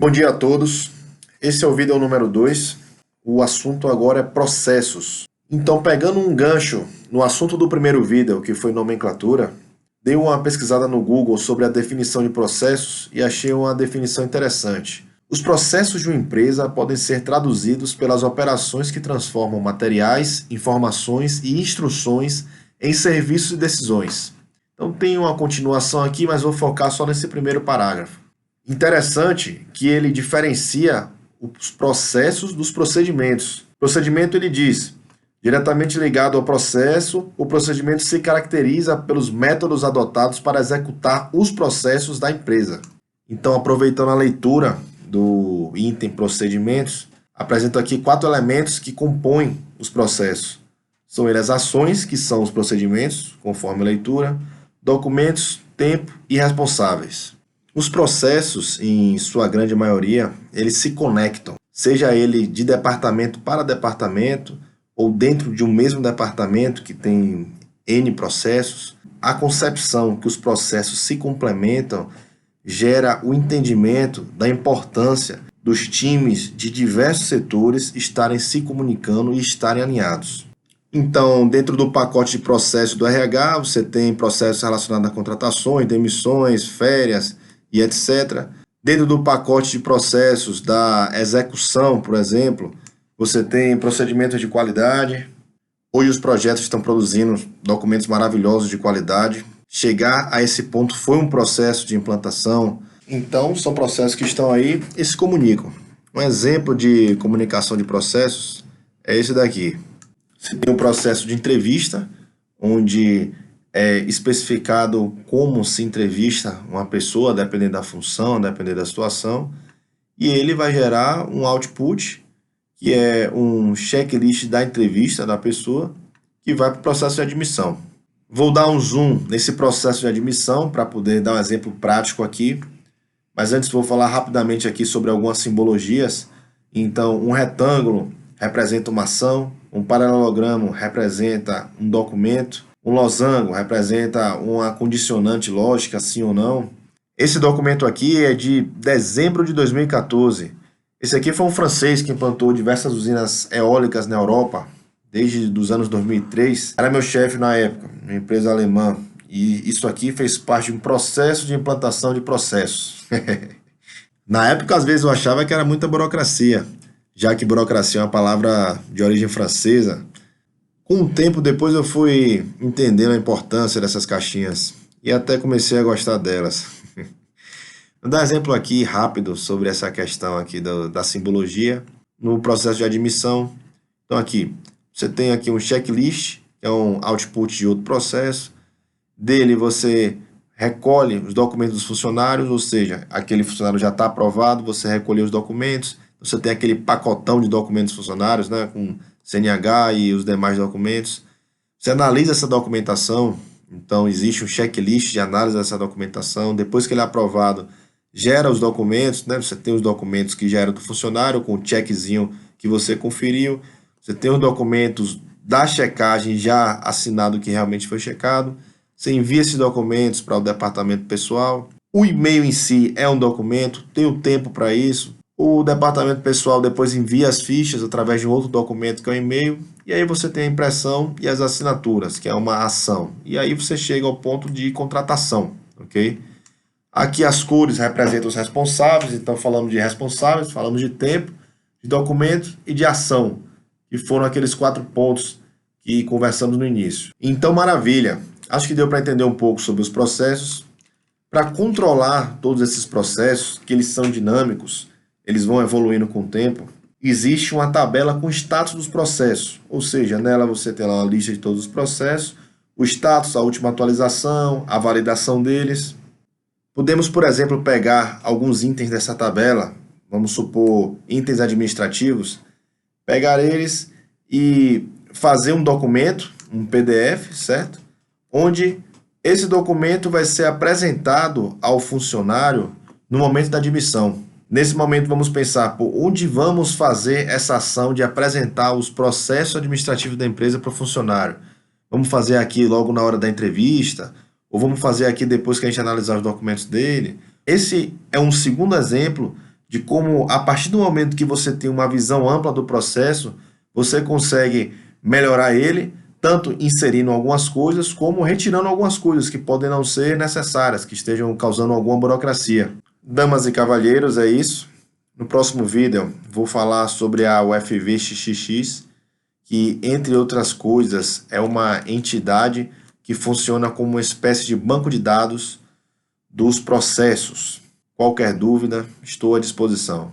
Bom dia a todos. Esse é o vídeo número 2. O assunto agora é processos. Então, pegando um gancho no assunto do primeiro vídeo, que foi nomenclatura, dei uma pesquisada no Google sobre a definição de processos e achei uma definição interessante. Os processos de uma empresa podem ser traduzidos pelas operações que transformam materiais, informações e instruções em serviços e decisões. Então, tem uma continuação aqui, mas vou focar só nesse primeiro parágrafo. Interessante que ele diferencia os processos dos procedimentos. Procedimento, ele diz, diretamente ligado ao processo, o procedimento se caracteriza pelos métodos adotados para executar os processos da empresa. Então, aproveitando a leitura do item procedimentos, apresento aqui 4 elementos que compõem os processos. São eles as ações, que são os procedimentos, conforme a leitura, documentos, tempo e responsáveis. Os processos, em sua grande maioria, eles se conectam, seja ele de departamento para departamento, ou dentro de um mesmo departamento que tem N processos. A concepção que os processos se complementam gera o entendimento da importância dos times de diversos setores estarem se comunicando e estarem alinhados. Então, dentro do pacote de processos do RH, você tem processos relacionados a contratações, demissões, férias e etc. Dentro do pacote de processos da execução, por exemplo, você tem procedimentos de qualidade. Hoje os projetos estão produzindo documentos maravilhosos de qualidade. Chegar a esse ponto foi um processo de implantação. Então, são processos que estão aí e se comunicam. Um exemplo de comunicação de processos é esse daqui. Você tem um processo de entrevista, onde é especificado como se entrevista uma pessoa, dependendo da função, dependendo da situação, e ele vai gerar um output, que é um checklist da entrevista da pessoa, que vai para o processo de admissão. Vou dar um zoom nesse processo de admissão para poder dar um exemplo prático aqui, mas antes vou falar rapidamente aqui sobre algumas simbologias. Então, um retângulo representa uma ação, um paralelogramo representa um documento, um losango representa uma condicionante lógica, sim ou não. Esse documento aqui é de dezembro de 2014. Esse aqui foi um francês que implantou diversas usinas eólicas na Europa, desde os anos 2003. Era meu chefe na época, uma empresa alemã. E isso aqui fez parte de um processo de implantação de processos. Na época, às vezes, eu achava que era muita burocracia, já que burocracia é uma palavra de origem francesa. Com o tempo, depois eu fui entendendo a importância dessas caixinhas e até comecei a gostar delas. Vou dar um exemplo aqui rápido sobre essa questão aqui da simbologia no processo de admissão. Então aqui, você tem aqui um checklist, que é um output de outro processo. Dele você recolhe os documentos dos funcionários, ou seja, aquele funcionário já está aprovado, você recolheu os documentos. Você tem aquele pacotão de documentos funcionários, né, com CNH e os demais documentos. Você analisa essa documentação, então existe um checklist de análise dessa documentação. Depois que ele é aprovado, gera os documentos, né? Você tem os documentos que já eram do funcionário, com o checkzinho que você conferiu. Você tem os documentos da checagem já assinado que realmente foi checado. Você envia esses documentos para o departamento pessoal. O e-mail em si é um documento, tem o tempo para isso. O departamento pessoal depois envia as fichas através de um outro documento que é o e-mail, e aí você tem a impressão e as assinaturas, que é uma ação. E aí você chega ao ponto de contratação, ok? Aqui as cores representam os responsáveis, então falamos de responsáveis, falamos de tempo, de documento e de ação, que foram aqueles 4 pontos que conversamos no início. Então, maravilha! Acho que deu para entender um pouco sobre os processos. Para controlar todos esses processos, que eles são dinâmicos, eles vão evoluindo com o tempo, existe uma tabela com o status dos processos, ou seja, nela você tem lá uma lista de todos os processos, o status, a última atualização, a validação deles. Podemos, por exemplo, pegar alguns itens dessa tabela, vamos supor itens administrativos, pegar eles e fazer um documento, um PDF, certo? Onde esse documento vai ser apresentado ao funcionário no momento da admissão. Nesse momento, vamos pensar por onde vamos fazer essa ação de apresentar os processos administrativos da empresa para o funcionário. Vamos fazer aqui logo na hora da entrevista, ou vamos fazer aqui depois que a gente analisar os documentos dele. Esse é um segundo exemplo de como, a partir do momento que você tem uma visão ampla do processo, você consegue melhorar ele, tanto inserindo algumas coisas, como retirando algumas coisas que podem não ser necessárias, que estejam causando alguma burocracia. Damas e cavalheiros, é isso. No próximo vídeo, vou falar sobre a UFV XXX, que, entre outras coisas, é uma entidade que funciona como uma espécie de banco de dados dos processos. Qualquer dúvida, estou à disposição.